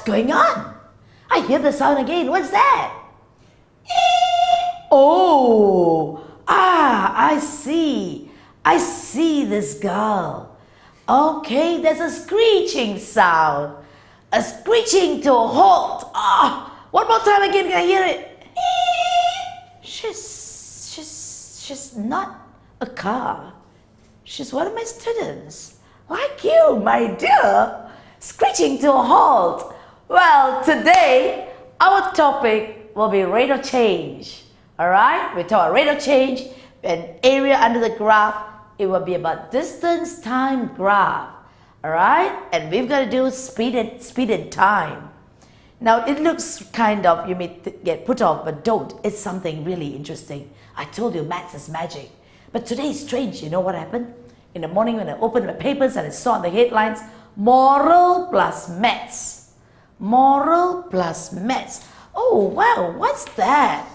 What's going on? I hear the sound again. What's that? Oh, I see. I see this girl. Okay, there's a screeching sound. A screeching to a halt. One more time again, can I hear it? She's not a car. She's one of my students. Like you, my dear. Screeching to a halt. Well, today, our topic will be rate of change. Alright? We talk about rate of change, an area under the graph. It will be about distance time graph. Alright? And we've got to do speed and time. Now, it looks kind of, you may get put off, but don't. It's something really interesting. I told you, maths is magic. But today is strange. You know what happened? In the morning when I opened my papers and I saw the headlines, moral plus maths. Moral plus maths. Oh, wow, what's that?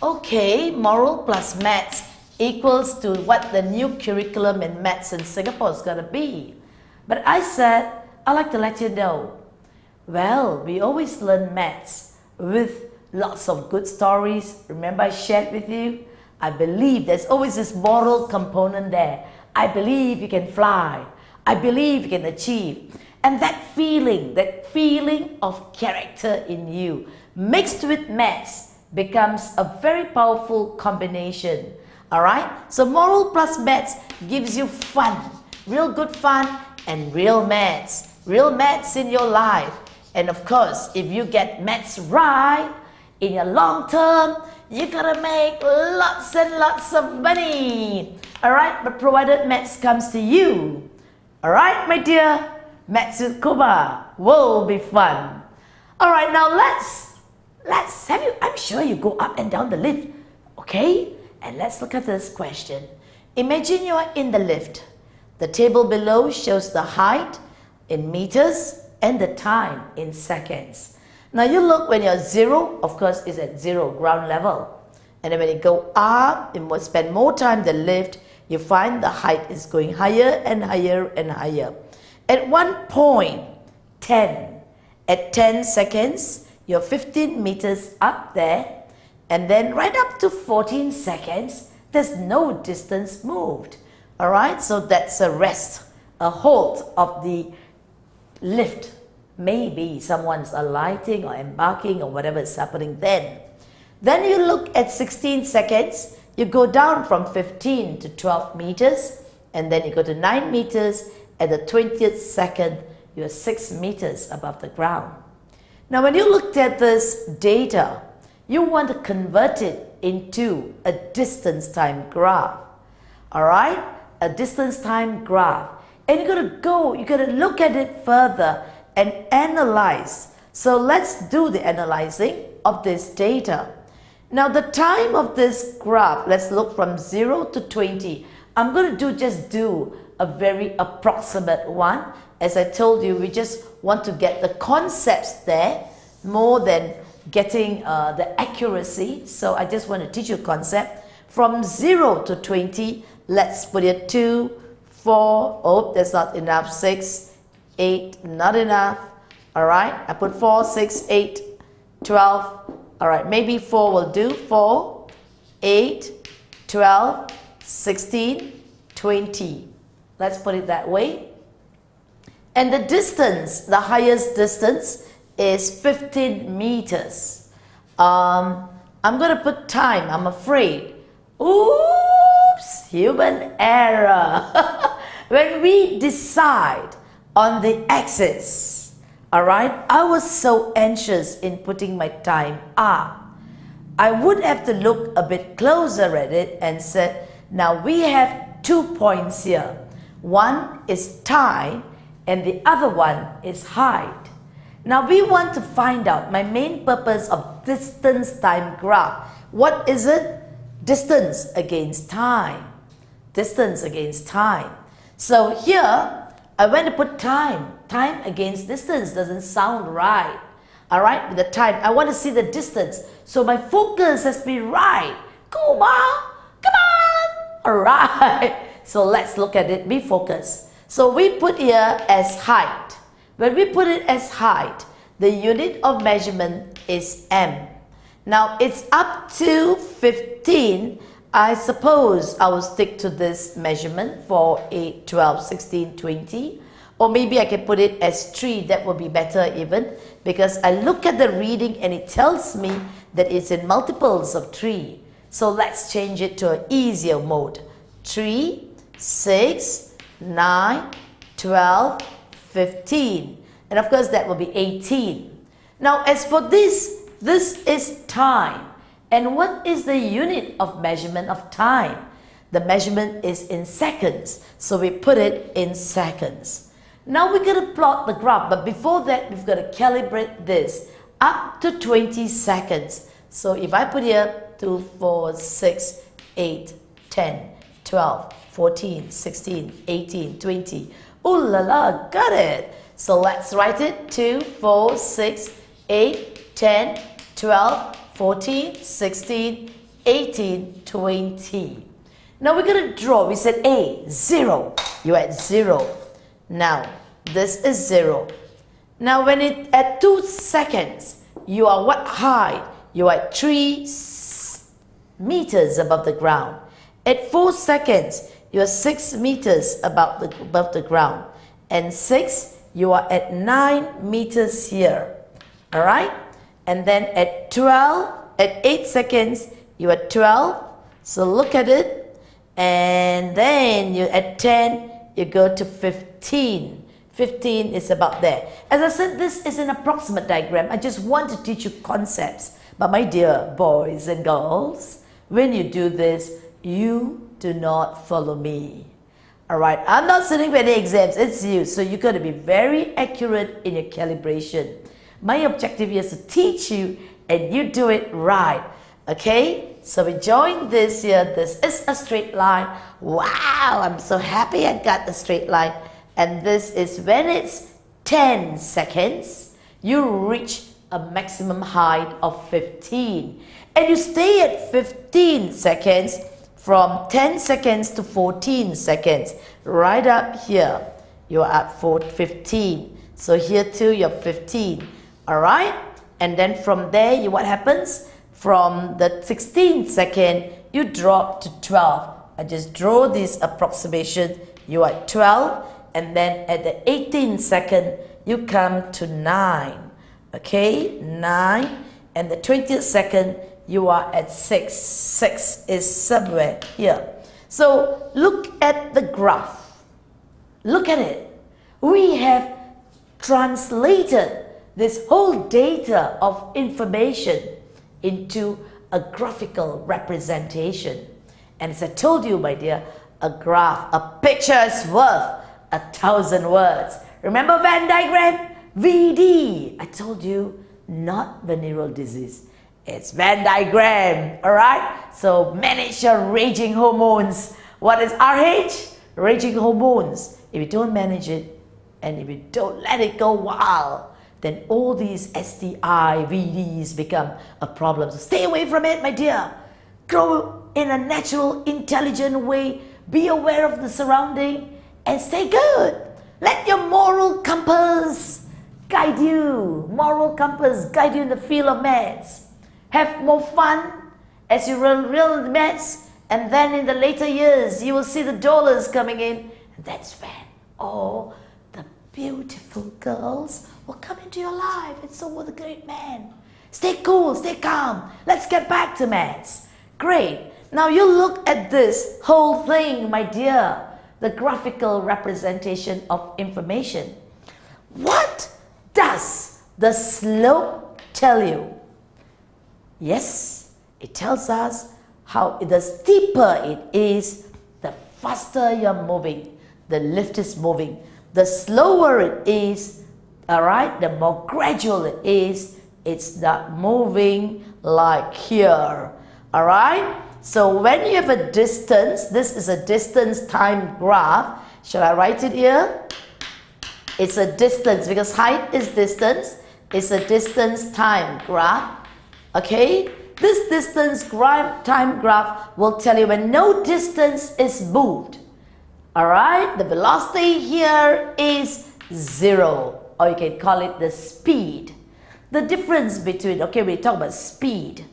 Okay, moral plus maths equals to what the new curriculum in maths in Singapore is going to be. But I said, I'd like to let you know. Well, we always learn maths with lots of good stories. Remember I shared with you? I believe there's always this moral component there. I believe you can fly. I believe you can achieve. And that feeling of character in you mixed with maths becomes a very powerful combination. Alright? So moral plus maths gives you fun, real good fun and real maths in your life. And of course, if you get maths right in your long term, you're gonna make lots and lots of money. Alright, but provided maths comes to you. Alright, my dear, maths with Kumar will be fun. Alright, now let's have you, I'm sure you go up and down the lift. Okay? And let's look at this question. Imagine you are in the lift. The table below shows the height in meters and the time in seconds. Now you look when you're 0, of course it's at 0, ground level. And then when you go up, you must spend more time in the lift, you find the height is going higher and higher and higher. At one point, 10. At 10 seconds, you're 15 meters up there. And then right up to 14 seconds, there's no distance moved. Alright, so that's a rest, a halt of the lift. Maybe someone's alighting or embarking or whatever is happening then. Then you look at 16 seconds, you go down from 15 to 12 meters, and then you go to 9 meters. At the 20th second, you're 6 meters above the ground. Now when you looked at this data, you want to convert it into a distance time graph. Alright? A distance time graph. And you're going to look at it further and analyze. So let's do the analyzing of this data. Now the time of this graph, let's look from 0 to 20. I'm going to just do a very approximate one. As I told you, we just want to get the concepts there more than getting the accuracy. So I just want to teach you a concept. From 0 to 20, let's put it 2, 4, oh, that's not enough, 6, 8, not enough. Alright, I put 4, 6, 8, 12. Alright, maybe 4 will do. 4, 8, 12, 16, 20. Let's put it that way. And the distance, the highest distance is 15 meters. I'm going to put time, I'm afraid. Oops, human error. When we decide on the axis, alright, I was so anxious in putting my time up. I would have to look a bit closer at it and said, now we have 2 points here. One is time and the other one is height. Now we want to find out my main purpose of distance time graph. What is it? Distance against time. Distance against time. So here, I went to put time. Time against distance doesn't sound right. Alright, with the time, I want to see the distance. So my focus has been right. Kumar, come on! Alright, so let's look at it, be focused. So we put here as height. When we put it as height, the unit of measurement is m. Now it's up to 15. I suppose I will stick to this measurement for 8, 12, 16, 20. Or maybe I can put it as 3. That would be better even, because I look at the reading and it tells me that it's in multiples of 3. So let's change it to an easier mode. 3, 6, 9, 12, 15. And of course that will be 18. Now as for this is time. And what is the unit of measurement of time? The measurement is in seconds. So we put it in seconds. Now we're going to plot the graph. But before that, we've got to calibrate this up to 20 seconds. So if I put here 2, 4, 6, 8, 10, 12, 14, 16, 18, 20. Ooh la la, got it. So let's write it. 2, 4, 6, 8, 10, 12, 14, 16, 18, 20. Now we're going to draw. We said A, 0. You're at 0. Now, this is 0. Now when it at 2 seconds, you are what height? You are at 3 meters above the ground. At 4 seconds, you are 6 meters above the ground. And 6, you are at 9 meters here. Alright? And then at 8 seconds, you are 12. So look at it. And then you at 10, you go to 15. 15 is about there. As I said, this is an approximate diagram. I just want to teach you concepts. But my dear boys and girls, when you do this, you do not follow me. Alright, I'm not sitting for any exams, it's you. So you got to be very accurate in your calibration. My objective here is to teach you and you do it right. Okay, so we join this here. This is a straight line. Wow, I'm so happy I got the straight line. And this is when it's 10 seconds, you reach a maximum height of 15. And you stay at 15 seconds from 10 seconds to 14 seconds. Right up here, you're at 15. So here too, you're 15. Alright? And then from there, what happens? From the 16th second, you drop to 12. I just draw this approximation. You are at 12. And then at the 18th second, you come to 9. Okay? 9. And the 20th second, you are at 6. 6 is somewhere here. So look at the graph. Look at it. We have translated this whole data of information into a graphical representation. And as I told you, my dear, a graph, a picture is worth 1,000 words. Remember Venn diagram? VD. I told you, not venereal disease. It's Venn diagram, alright? So manage your raging hormones. What is RH? Raging hormones. If you don't manage it, and if you don't let it go wild, then all these STI, VDs become a problem. So stay away from it, my dear. Grow in a natural, intelligent way. Be aware of the surrounding and stay good. Let your moral compass guide you. Moral compass guide you in the field of maths. Have more fun as you learn maths, and then in the later years, you will see the dollars coming in. And that's when all the beautiful girls will come into your life, and so will the great man. Stay cool, stay calm. Let's get back to maths. Great. Now you look at this whole thing, my dear. The graphical representation of information. What does the slope tell you? Yes, it tells us how the steeper it is, the faster you're moving. The lift is moving. The slower it is, alright, the more gradual it is, it's not moving like here. Alright? So when you have a distance, this is a distance time graph. Shall I write it here? It's a distance because height is distance. It's a distance time graph. Okay? This distance time graph will tell you when no distance is moved. Alright? The velocity here is 0, or you can call it the speed. The difference between, okay, we talk about speed,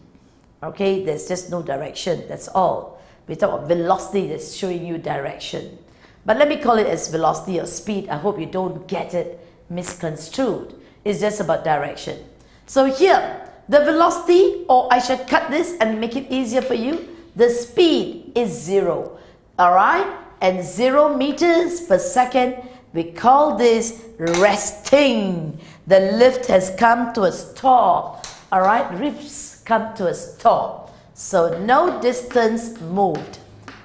okay, there's just no direction, that's all. We talk about velocity, that's showing you direction. But let me call it as velocity or speed. I hope you don't get it misconstrued. It's just about direction. So here, the velocity, or I should cut this and make it easier for you, the speed is 0, all right? And 0 meters per second, we call this resting. The lift has come to a stop, all right? Lifts come to a stop. So no distance moved.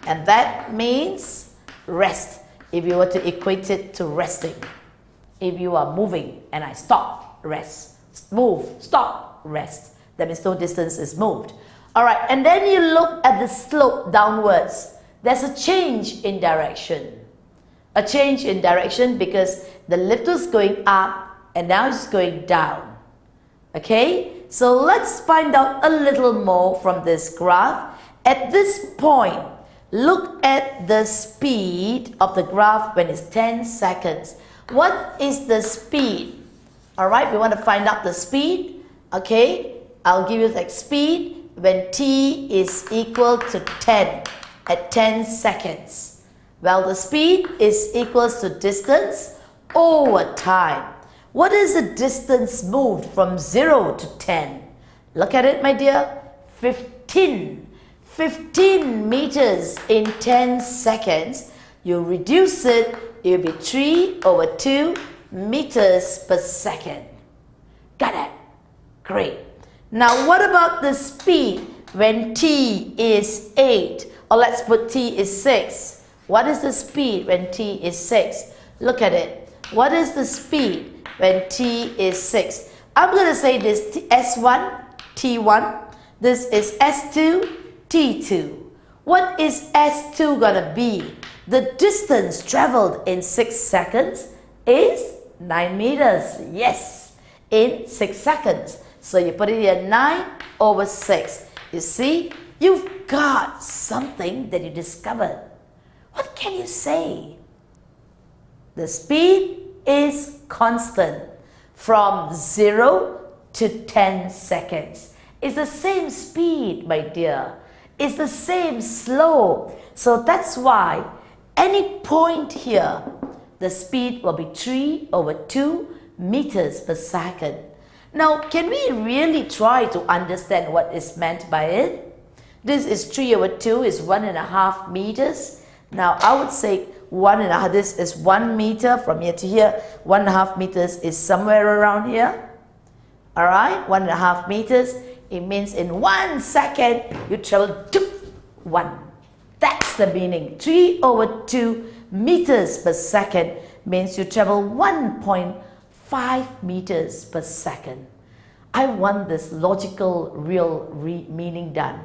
And that means rest, if you were to equate it to resting. If you are moving and I stop, rest. Move, stop, rest. That means no distance is moved. All right, and then you look at the slope downwards. There's a change in direction. A change in direction because the lift was going up and now it's going down. Okay, so let's find out a little more from this graph. At this point, look at the speed of the graph when it's 10 seconds. What is the speed? All right, we want to find out the speed. Okay, I'll give you the speed when t is equal to 10 at 10 seconds. Well, the speed is equals to distance over time. What is the distance moved from 0 to 10? Look at it, my dear. 15. 15 meters in 10 seconds. You reduce it, it will be 3 over 2 meters per second. Got it? Great. Now, what about the speed when t is 8? Or let's put t is 6. What is the speed when t is 6? Look at it. What is the speed when t is 6? I'm going to say this S1, T1. This is S2, T2. What is S2 going to be? The distance traveled in 6 seconds is 9 meters. Yes, in 6 seconds. So you put it here, 9 over 6. You see, you've got something that you discovered. What can you say? The speed is constant from 0 to 10 seconds. It's the same speed, my dear. It's the same slope. So that's why any point here, the speed will be 3 over 2 meters per second. Now, can we really try to understand what is meant by it? This is 3 over 2 is 1.5 meters. Now, I would say 1.5, this is 1 meter from here to here. 1.5 meters is somewhere around here. All right, 1.5 meters. It means in 1 second, you travel to 1. That's the meaning. 3 over 2 meters per second means you travel 1.5 meters per second. I want this logical, real meaning done.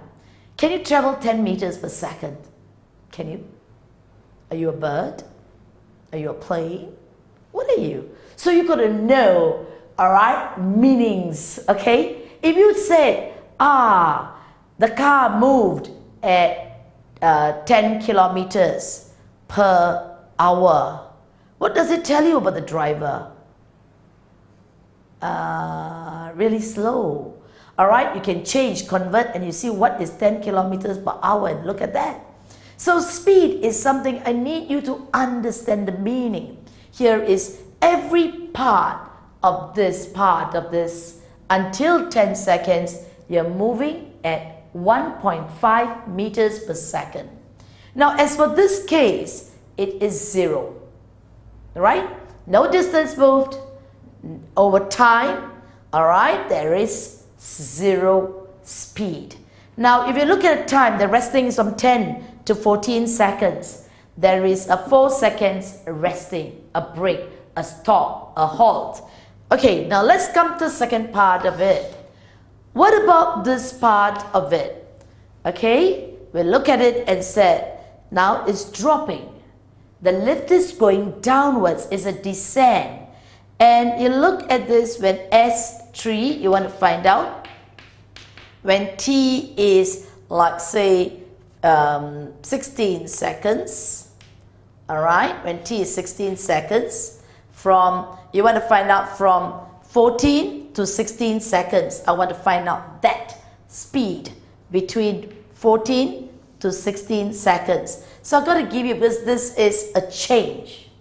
Can you travel 10 meters per second? Can you? Are you a bird? Are you a plane? What are you? So you got to know, all right, meanings, okay? If you said, the car moved at 10 kilometers per hour, what does it tell you about the driver? Really slow. All right, you can change, convert, and you see what is 10 kilometers per hour, and look at that. So speed is something I need you to understand the meaning. Here is every part of this until 10 seconds, you're moving at 1.5 meters per second. Now, as for this case, it is 0, right? No distance moved. Over time, all right, there is 0 speed. Now, if you look at the time, the resting is from 10 to 14 seconds. There is a 4 seconds resting, a break, a stop, a halt. Okay, now let's come to the second part of it. What about this part of it? Okay, we look at it and said, now it's dropping. The lift is going downwards, it's a descent. And you look at this when S3, you want to find out when t is like say 16 seconds, all right, when t is 16 seconds, from, you want to find out from 14 to 16 seconds. I want to find out that speed between 14 to 16 seconds. So I've got to give you, because this is a change.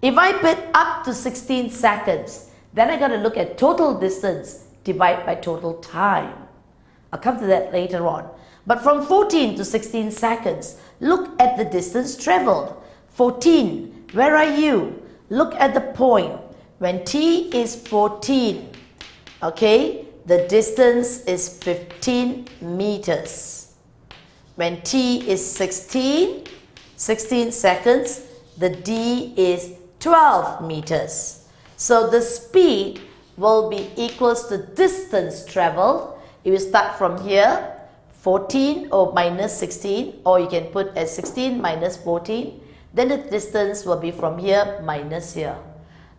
If I put up to 16 seconds, then I got to look at total distance divided by total time. I'll come to that later on. But from 14 to 16 seconds, look at the distance traveled. 14, where are you? Look at the point. When t is 14, okay, the distance is 15 meters. When t is 16 seconds, the d is 12 meters. So the speed will be equals to distance traveled. If you start from here, 14 or minus 16, or you can put as 16 minus 14, then the distance will be from here minus here.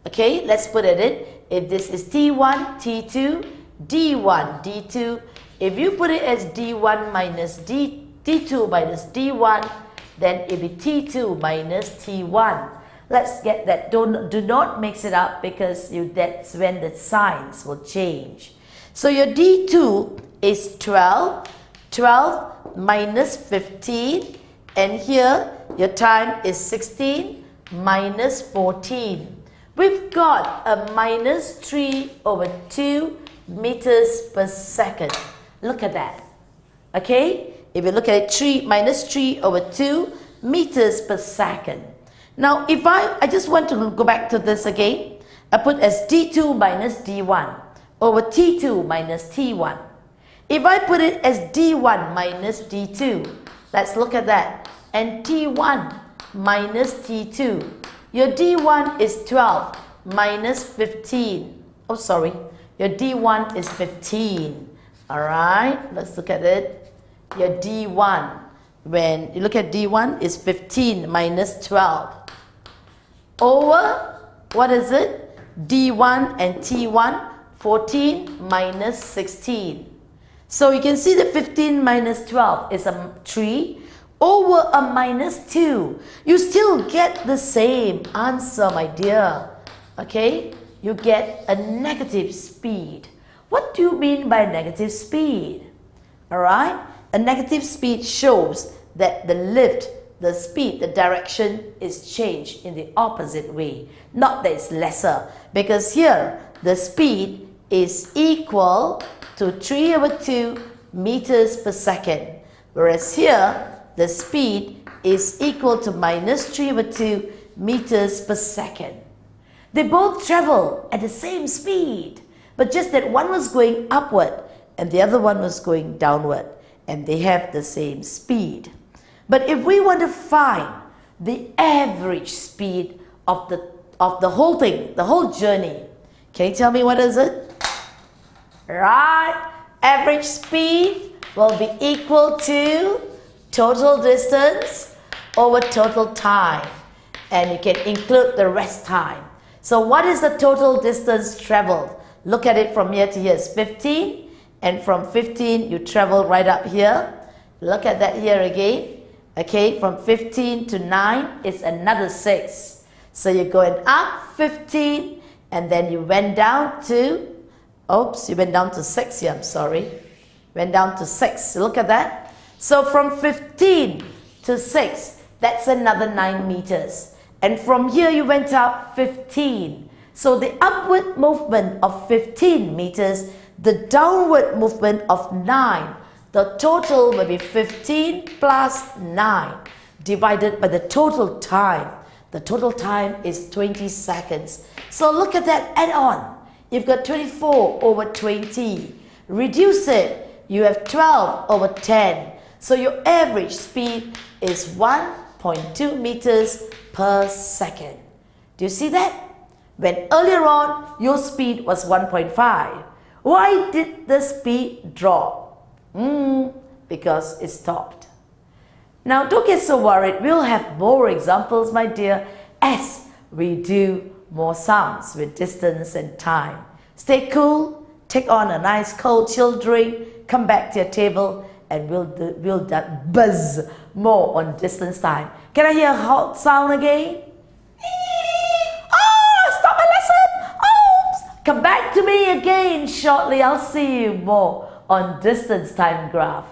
Okay, let's put it. If this is T1, T2, D1, D2, if you put it as D1 minus D2 minus D1, then it will be T2 minus T1. Let's get that. Do not mix it up, because that's when the signs will change. So your D2 is 12, 12 minus 15, and here your time is 16 minus 14. We've got a minus 3 over 2 meters per second. Look at that. Okay? If you look at it, minus 3 over 2 meters per second. Now, if I just want to go back to this again, I put as D2 minus D1 over T2 minus T1. If I put it as D1 minus D2, let's look at that. And T1 minus T2. Your D1 is 12 minus 15. Oh, sorry. Your D1 is 15. Alright, let's look at it. Your D1, when you look at D1, is 15 minus 12. Over, what is it? D1 and T1, 14 minus 16. So you can see the 15 minus 12 is a 3 over a minus 2. You still get the same answer, my dear. Okay? You get a negative speed. What do you mean by negative speed? Alright? A negative speed shows that the lift, the speed, the direction is changed in the opposite way. Not that it's lesser. Because here, the speed is equal to 3 over 2 meters per second. Whereas here, the speed is equal to minus 3 over 2 meters per second. They both travel at the same speed, but just that one was going upward and the other one was going downward, and they have the same speed. But if we want to find the average speed of the whole thing, the whole journey, can you tell me what is it? Right, average speed will be equal to total distance over total time, and you can include the rest time. So what is the total distance traveled? Look at it from here to here. It's 15, and from 15 you travel right up here. Look at that here again. Okay, from 15 to 9 is another 6. So you're going up 15, and then you went down to, you went down to 6 here, I'm sorry. Went down to 6. Look at that. So from 15 to 6, that's another 9 meters. And from here you went up 15. So the upward movement of 15 meters, the downward movement of 9. The total will be 15 plus 9 divided by the total time. The total time is 20 seconds. So look at that add-on. You've got 24 over 20. Reduce it. You have 12 over 10. So your average speed is 1.2 meters per second. Do you see that? When earlier on your speed was 1.5. Why did the speed drop? Because it stopped. Now don't get so worried. We'll have more examples, my dear, as we do more sums with distance and time. Stay cool, take on a nice cold chill drink, come back to your table, and we'll buzz more on distance time. Can I hear a hot sound again? Oh, stop my lesson! Oh, Come back to me again shortly. I'll see you more on distance time graph.